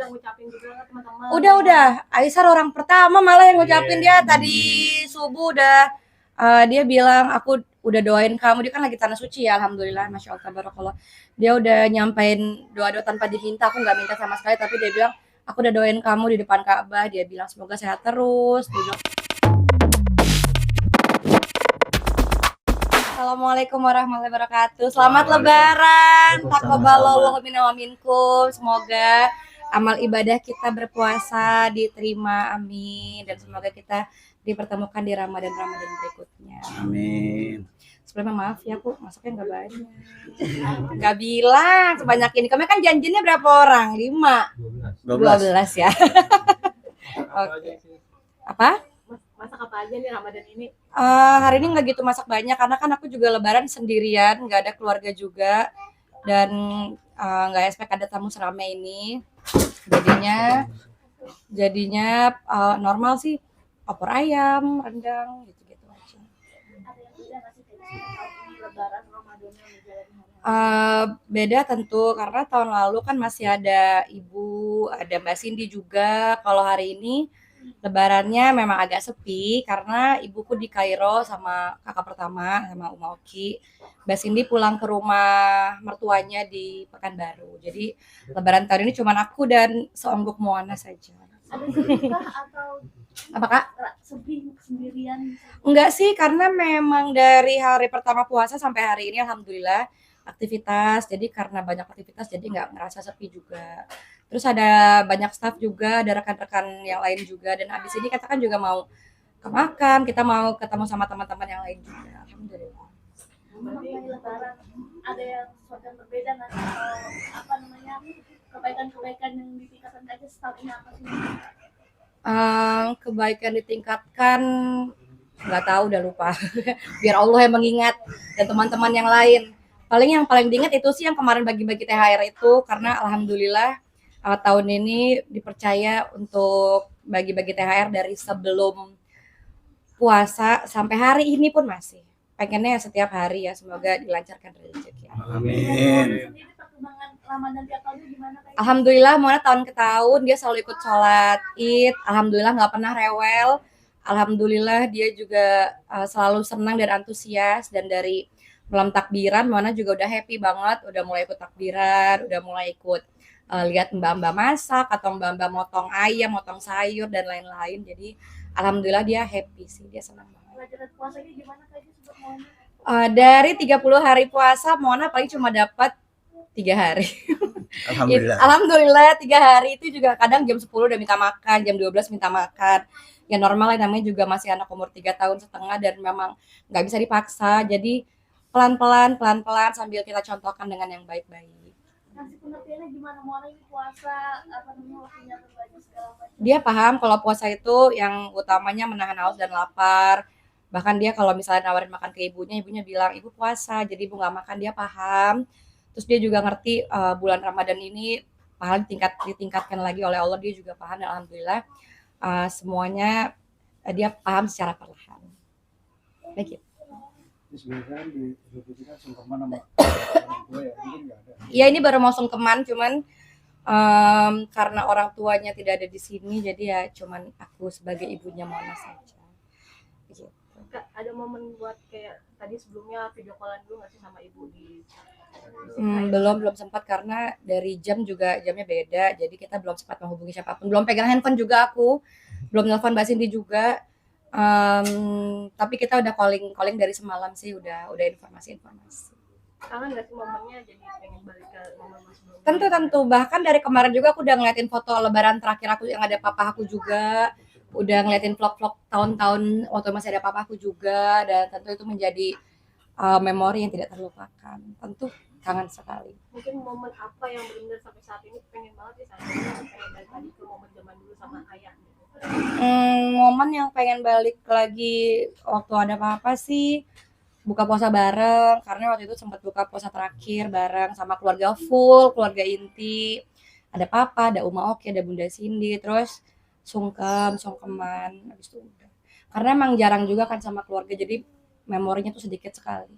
udah ngucapin juga ke teman-teman? Udah. Aisyah orang pertama malah yang ngucapin. Dia tadi subuh udah dia bilang aku udah doain kamu. Dia kan lagi tanah suci ya, alhamdulillah, masya Allah, tabarakallah. Dia udah nyampein doa-doa tanpa diminta. Aku nggak minta sama sekali, tapi dia bilang aku udah doain kamu di depan Ka'bah. Dia bilang semoga sehat terus. Dia bilang, Assalamualaikum warahmatullahi wabarakatuh. Selamat Lebaran. Taqabbalallahu minna wa minkum. Semoga amal ibadah kita berpuasa diterima, amin. Dan semoga kita dipertemukan di Ramadan berikutnya. Amin. Sebelumnya maaf ya, aku masaknya nggak banyak. Nggak bilang sebanyak ini. Kami kan janjinya berapa orang? 5. 12 ya. Oke. Apa? Masak apa aja nih Ramadan ini? Hari ini nggak gitu masak banyak karena kan aku juga Lebaran sendirian, nggak ada keluarga juga, dan nggak expect ada tamu seramai ini. Jadinya normal sih, opor ayam, rendang, gitu-gitu aja. Ada yang beda nggak sih ini Lebaran Ramadannya menjalani hari-hari? Beda tentu karena tahun lalu kan masih ada ibu, ada Mbak Cindy juga. Kalau hari ini Lebarannya memang agak sepi karena ibuku di Kairo sama kakak pertama sama Uma Oki. Mbak Cindy pulang ke rumah mertuanya di Pekanbaru. Jadi Lebaran tahun ini cuma aku dan seonggok Moana saja. Ada sedih atau Apa Kak? sedih sendirian? Enggak sih, karena memang dari hari pertama puasa sampai hari ini alhamdulillah aktivitas. Jadi karena banyak aktivitas jadi nggak ngerasa sepi juga. Terus ada banyak staff juga, ada rekan-rekan yang lain juga, dan abis ini kita kan juga mau ke makam, kita mau ketemu sama teman-teman yang lain juga. Alhamdulillah. Berarti Lebaran ada yang sesuatu yang berbeda nggak sih? Apa namanya, kebaikan-kebaikan yang ditingkatkan aja setahun ini apa sih? Kebaikan ditingkatkan nggak tahu, udah lupa. Biar Allah yang mengingat dan teman-teman yang lain. Yang paling diingat itu sih yang kemarin bagi-bagi THR itu, karena alhamdulillah tahun ini dipercaya untuk bagi-bagi THR dari sebelum puasa sampai hari ini pun masih. Pengennya setiap hari ya, semoga dilancarkan rezeki. Amin. Alhamdulillah Mona tahun ke tahun dia selalu ikut sholat Id. Alhamdulillah nggak pernah rewel. Alhamdulillah dia juga selalu senang dan antusias, dan dari malam takbiran Mona juga udah happy banget, udah mulai ikut takbiran, udah mulai ikut lihat mbak-mbak masak atau mbak-mbak motong ayam, motong sayur dan lain-lain. Jadi alhamdulillah dia happy sih, dia senang banget. Pelajaran puasanya gimana Kak sebut Mona? Dari 30 hari puasa Mona paling cuma dapat 3 hari. Alhamdulillah 3 hari itu juga kadang jam 10 udah minta makan, jam 12 minta makan. Ya normal lah, namanya juga masih anak umur 3 tahun setengah dan memang nggak bisa dipaksa. Jadi pelan-pelan sambil kita contohkan dengan yang baik-baik. Kasih pengertiannya gimana? Mona ini puasa apa namanya, waktunya berbagi segala macam. Dia paham kalau puasa itu yang utamanya menahan haus dan lapar. Bahkan dia kalau misalnya nawarin makan ke ibunya bilang ibu puasa, jadi ibu nggak makan, dia paham. Terus dia juga ngerti bulan Ramadan ini pahala ditingkatkan lagi oleh Allah, dia juga paham, dan alhamdulillah semuanya dia paham secara perlahan. Begitu. Ya ini baru mau sungkeman, cuman karena orang tuanya tidak ada di sini, jadi ya cuman aku sebagai ibunya Mona saja. Gitu. Kak, ada momen buat kayak tadi sebelumnya video callan dulu nggak sih sama ibu di belum sempat karena dari jamnya beda, jadi kita belum sempat menghubungi siapapun, belum pegang handphone juga, aku belum telepon Mbak Cindy juga. Tapi kita udah calling dari semalam sih, udah informasi. Kangen nggak sih momennya, jadi pengen balik ke momen sebelumnya? Tentu, bahkan dari kemarin juga aku udah ngeliatin foto Lebaran terakhir aku yang ada papa aku juga, udah ngeliatin vlog tahun-tahun waktu masih ada papa aku juga, dan tentu itu menjadi memori yang tidak terlupakan. Tentu kangen sekali. Mungkin momen apa yang benar-benar sampai saat ini pengen banget sih saya pengen balik lagi ke momen zaman dulu sama ayah gitu. Momen yang pengen balik lagi waktu ada papa sih buka puasa bareng, karena waktu itu sempat buka puasa terakhir bareng sama keluarga full, keluarga inti. Ada papa, ada Uma Oki, ada Bunda Cindy, terus sungkeman habis itu udah. Karena emang jarang juga kan sama keluarga, jadi memorinya tuh sedikit sekali.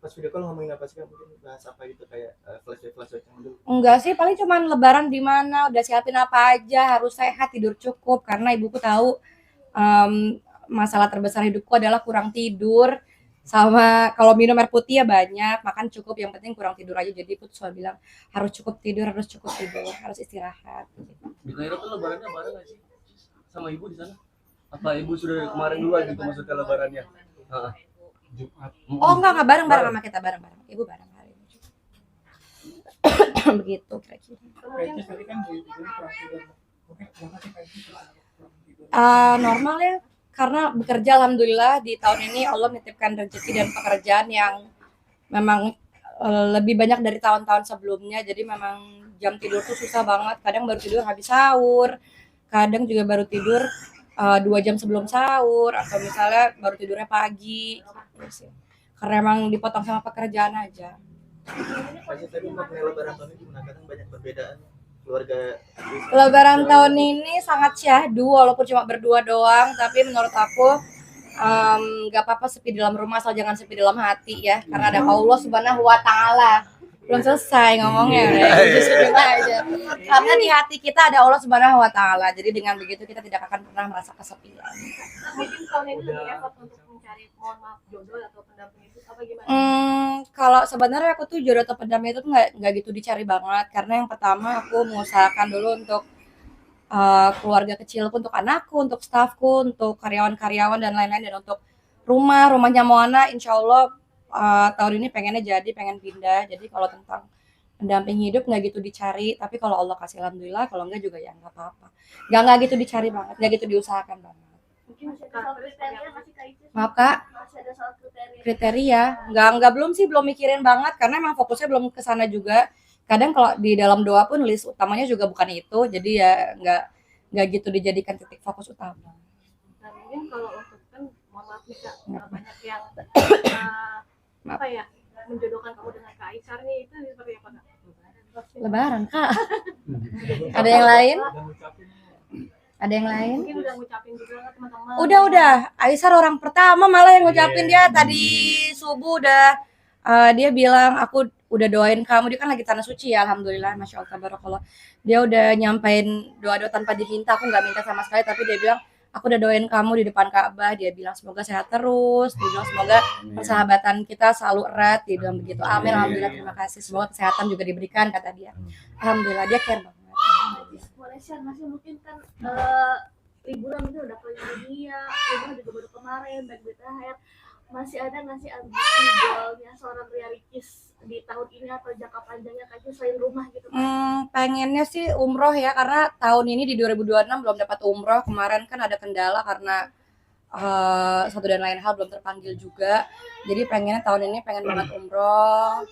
Pas video call ngomongin apa sih Kak? Mungkin bahas apa gitu kayak flashback yang dulu. Enggak sih, paling cuman lebaran di mana, udah siapin apa aja, harus sehat, tidur cukup. Karena ibuku tahu masalah terbesar hidupku adalah kurang tidur. Sama kalau minum air putih ya banyak, makan cukup, yang penting kurang tidur aja. Jadi ibu tuh selalu bilang harus cukup tidur, harus istirahat. Di Kairo tuh lebarannya bareng nggak sih sama ibu di sana? Apa ibu sudah dari kemarin duluan gitu maksudnya lebarannya? Heeh. Oh enggak bareng-bareng sama kita, bareng-bareng. Ibu bareng hari ini. Begitu kira-kira. Normal ya, karena bekerja alhamdulillah di tahun ini Allah menitipkan rezeki dan pekerjaan yang memang lebih banyak dari tahun-tahun sebelumnya. Jadi memang jam tidur tuh susah banget, kadang baru tidur habis sahur, kadang juga baru tidur 2 jam sebelum sahur, atau misalnya baru tidurnya pagi gitu sih. Karena emang dipotong sama pekerjaan aja. Pasti tadi makna lebaran tahun ini gimana? Kadang banyak perbedaan keluarga. Lebaran tahun ini sangat syahdu, walaupun cuma berdua doang, tapi menurut aku nggak apa-apa sepi di dalam rumah, asal jangan sepi dalam hati ya, karena ada Allah Subhanahu wa Ta'ala. Belum selesai ngomongnya, justru aja. Karena di hati kita ada Allah Subhanahu wa Ta'ala, jadi dengan begitu kita tidak akan pernah merasa kesepian. Mungkin tahun ini lebih effort untuk mencari, mohon maaf, jodoh atau pendamping itu apa gimana? Kalau sebenarnya aku tuh jodoh atau pendamping itu tuh nggak gitu dicari banget, karena yang pertama aku mengusahakan dulu untuk keluarga kecilku, untuk anakku, untuk stafku, untuk karyawan-karyawan dan lain-lain, dan untuk rumahnya Moana, insya Allah tahun ini pengen pindah. Jadi kalau tentang pendamping hidup nggak gitu dicari, tapi kalau Allah kasih alhamdulillah, kalau enggak juga ya nggak apa-apa. Nggak gitu dicari banget, nggak gitu diusahakan banget. Mungkin masih ada soal kriteria masih kayak itu. Maaf Kak, Masih ada soal kriteria nggak belum mikirin banget, karena emang fokusnya belum ke sana juga. Kadang kalau di dalam doa pun list utamanya juga bukan itu, jadi ya nggak gitu dijadikan titik fokus utama. Nah, mungkin kalau untuk kan, mohon maaf nih Kak, banyak yang apa ya, menjodohkan kamu dengan Kak Aisyar nih, itu seperti apa Kak? Lebaran Kak. Ada yang lain? Ada yang lain? Mungkin udah ngucapin juga ke teman-teman. Udah. Aisyar orang pertama malah yang ngucapin. Dia tadi subuh udah dia bilang aku udah doain kamu. Dia kan lagi tanah suci ya, alhamdulillah, masya Allah, tabarakallah. Dia udah nyampein doa-doa tanpa diminta. Aku nggak minta sama sekali, tapi dia bilang aku udah doain kamu di depan Ka'bah. Dia bilang semoga sehat terus. Dia bilang semoga persahabatan kita selalu erat. Dia bilang begitu. Amin, alhamdulillah, terima kasih. Semoga kesehatan juga diberikan, kata dia. Alhamdulillah, dia care banget. Malaysia masih mungkin kan liburan itu udah keliling dunia, liburan juga baru kemarin, baik THR. Masih ada nggak sih ambisi goalnya seorang Ria Ricis di tahun ini atau jangka panjangnya kayak selain rumah gitu? Pengennya sih umroh ya, karena tahun ini di 2026 belum dapat umroh. Kemarin kan ada kendala karena satu dan lain hal, belum terpanggil juga. Jadi pengennya tahun ini pengen banget umroh.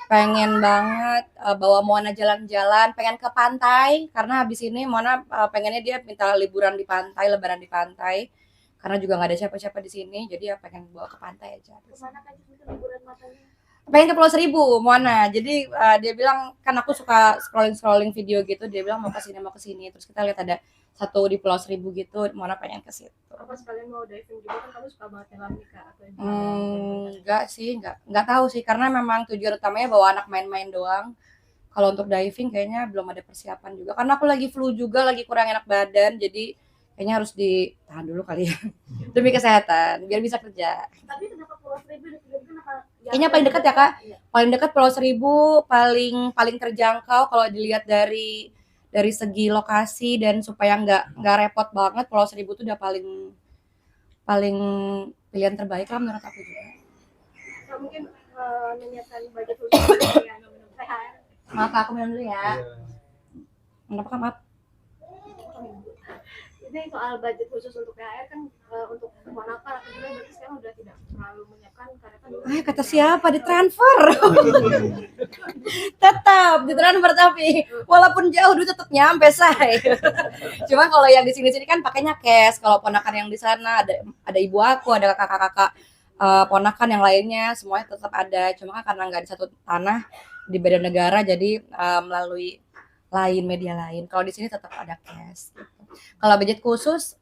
Pengen banget bawa Moana jalan-jalan, pengen ke pantai, karena habis ini Moana pengennya dia minta liburan di pantai, lebaran di pantai, karena juga nggak ada siapa-siapa di sini, jadi ya pengen bawa ke pantai aja. Kemana kan liburan matanya? Pengen ke Pulau Seribu Moana, jadi dia bilang, kan aku suka scrolling video gitu, dia bilang mau ke sini, terus kita lihat ada satu di Pulau Seribu gitu, Moana pengen ke situ. Apa sekalian mau diving juga, kan kamu suka banget nyelam nih Kak? Enggak sih, enggak tahu sih, karena memang tujuan utamanya bawa anak main-main doang. Kalau untuk diving kayaknya belum ada persiapan juga, karena aku lagi flu juga, lagi kurang enak badan, jadi kayaknya harus ditahan dulu kali ya demi kesehatan biar bisa kerja. Tapi kenapa Pulau Seribu kenapa? Kayaknya paling dekat ya Kak, paling dekat Pulau Seribu, paling terjangkau kalau dilihat dari segi lokasi, dan supaya nggak repot banget, Pulau Seribu tuh udah paling pilihan terbaik lah menurut aku juga. Nah, mungkin menyiapkan budget khusus ya, minum THR. Maaf Kak, aku minum dulu ya. Kenapa Kak, maaf? Ini soal budget khusus untuk THR kan, untuk Monaco aku juga berarti sekarang udah tidak terlalu menyiapkan, karena kan Kata siapa, ditransfer. Tetap ditransfer, tapi walaupun jauh dulu tetap nyampe say. Cuma kalau yang di sini kan pakainya cash. Kalau ponakan yang di sana ada ibu aku, ada kakak-kakak ponakan yang lainnya, semuanya tetap ada. Cuma kan karena nggak di satu tanah, di beda negara, jadi melalui media lain. Kalau di sini tetap ada cash. Kalau budget khusus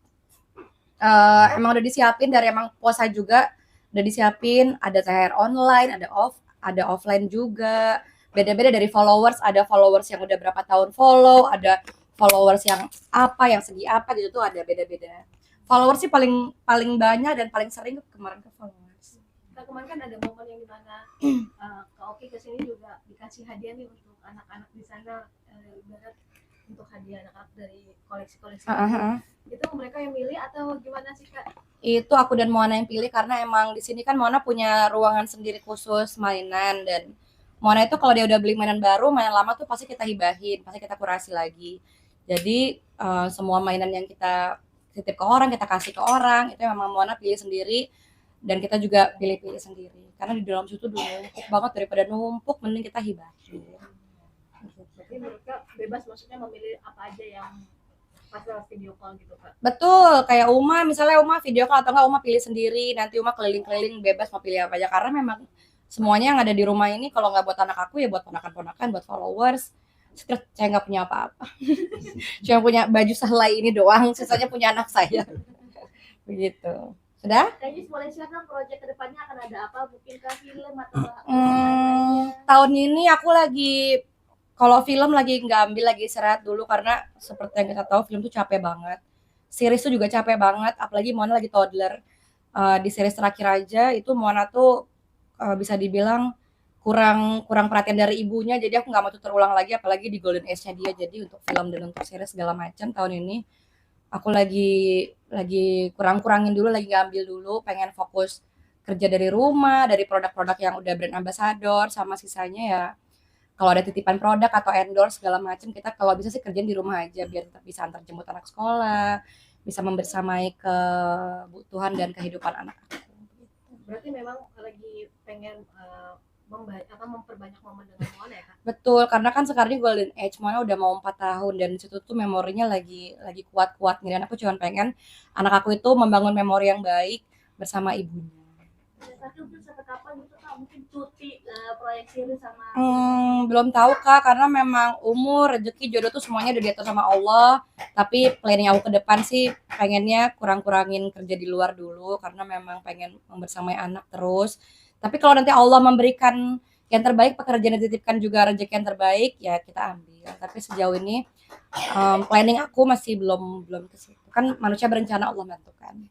emang udah disiapin dari emang puasa juga. udah disiapin, ada THR online, ada offline juga. Beda-beda dari followers, ada followers yang udah berapa tahun follow, ada followers yang apa, yang segi apa gitu tuh ada beda-beda. Followers sih paling banyak dan paling sering kemarin ke followers. Nah, kemarin kan ada momen yang dimana Kak Oki kesini juga dikasih hadiah nih untuk anak-anak di sana, ibarat untuk hadiah anak-anak dari koleksi-koleksi. Itu mereka yang milih atau gimana sih Kak? Itu aku dan Moana yang pilih karena emang di sini kan Moana punya ruangan sendiri khusus mainan, dan Moana itu kalau dia udah beli mainan baru, mainan lama tuh pasti kita hibahin, pasti kita kurasi lagi. Jadi semua mainan yang kita titip ke orang, kita kasih ke orang, itu memang Moana pilih sendiri, dan kita juga pilih-pilih sendiri. Karena di dalam situ dulu numpuk banget, daripada numpuk mending kita hibahin. Berarti mereka bebas maksudnya memilih apa aja yang pas lewat video call gitu Kak? Betul, kayak misalnya Uma video call atau enggak Uma pilih sendiri, nanti Uma keliling-keliling bebas mau pilih apa aja, karena memang semuanya yang ada di rumah ini kalau nggak buat anak aku ya buat ponakan-ponakan, buat followers. Saya nggak punya apa-apa, cuma punya baju sehelai ini doang, sisanya punya anak saya. Begitu. Sudah? Kayaknya boleh share dong proyek kedepannya akan ada apa, mungkin ke film atau Tahun ini aku lagi, kalau film lagi nggak ambil, lagi istirahat dulu karena seperti yang kita tahu film tuh capek banget. Series tuh juga capek banget, apalagi Mona lagi toddler. Di series terakhir aja itu Mona tuh bisa dibilang kurang perhatian dari ibunya, jadi aku nggak mau itu terulang lagi, apalagi di golden age-nya dia. Jadi untuk film dan untuk series segala macam tahun ini aku lagi kurangin dulu, lagi nggak ambil dulu, pengen fokus kerja dari rumah, dari produk-produk yang udah brand ambassador, sama sisanya ya kalau ada titipan produk atau endorse segala macam, kita kalau bisa sih kerjain di rumah aja biar tetap bisa antar jemput anak sekolah, bisa membersamai kebutuhan dan kehidupan anak aku. berarti memang lagi pengen memperbanyak momen dengan Moana ya Kak? Betul, karena kan sekarang ini golden age, Moana udah mau 4 tahun dan situ tuh memorinya lagi kuat-kuatnya, dan aku cuma pengen anak aku itu membangun memori yang baik bersama ibunya. Tapi mungkin sampai kapan gitu Kak, mungkin cuti proyek series sama Belum tahu Kak, karena memang umur, rezeki, jodoh tuh semuanya udah diatur sama Allah. Tapi planning aku ke depan sih pengennya kurangin kerja di luar dulu, karena memang pengen membersamai anak terus. Tapi kalau nanti Allah memberikan yang terbaik, pekerjaan yang dititipkan juga rezeki yang terbaik, ya kita ambil. Tapi sejauh ini planning aku masih belum ke situ. Kan manusia berencana, Allah menentukan.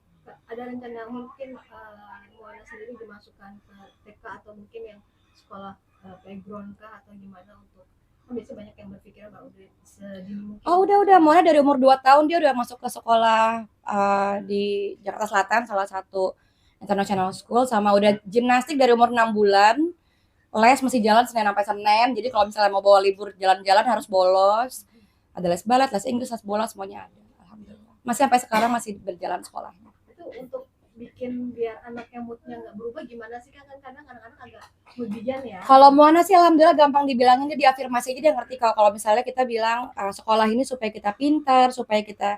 ada rencana mungkin Moana sendiri dimasukkan ke TK atau mungkin yang sekolah playground kah atau gimana, untuk kan biasanya banyak yang berpikir bahwa udah sedini mungkin. Oh udah, Mona dari umur 2 tahun dia udah masuk ke sekolah di Jakarta Selatan, salah satu international school, sama udah gimnastik dari umur 6 bulan, les masih jalan Senin sampai Senin, jadi kalau misalnya mau bawa libur jalan-jalan harus bolos, ada les balet, les Inggris, les bola, semuanya ada, alhamdulillah. Masih sampai sekarang masih berjalan sekolahnya. Itu untuk bikin biar anaknya moodnya nggak berubah gimana sih Kak? Kan kadang anak-anak agak moodian ya. Kalau Moana sih alhamdulillah gampang dibilangin, dia diafirmasi aja, dia ngerti kalau misalnya kita bilang sekolah ini supaya kita pintar, supaya kita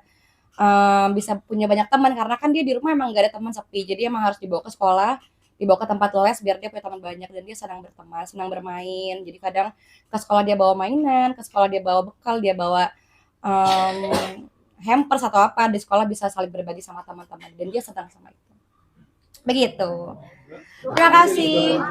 bisa punya banyak teman, karena kan dia di rumah emang gak ada teman, sepi, jadi emang harus dibawa ke sekolah, dibawa ke tempat les biar dia punya teman banyak, dan dia senang berteman, senang bermain. Jadi kadang ke sekolah dia bawa mainan, ke sekolah dia bawa bekal, dia bawa hampers atau apa, di sekolah bisa saling berbagi sama teman-teman, dan dia senang sama itu. Begitu. Terima kasih.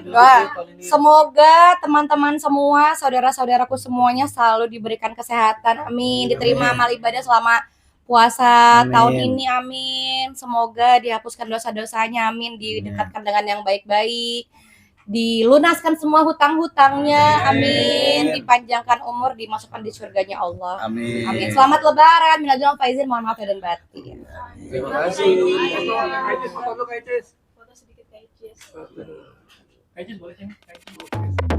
Doa. Semoga teman-teman semua, saudara-saudaraku semuanya selalu diberikan kesehatan. Amin. Diterima amal ibadah selama puasa tahun ini. Amin. Semoga dihapuskan dosa-dosanya. Amin. Didekatkan dengan yang baik-baik. Dilunaskan semua hutang-hutangnya. Amin. Dipanjangkan umur, dimasukkan di surganya Allah. Amin. Amin. Selamat Lebaran. Minal faizin, mohon maaf dan batin. Terima kasih. Foto sedikit Kak Icis. Kak Icis boleh ya?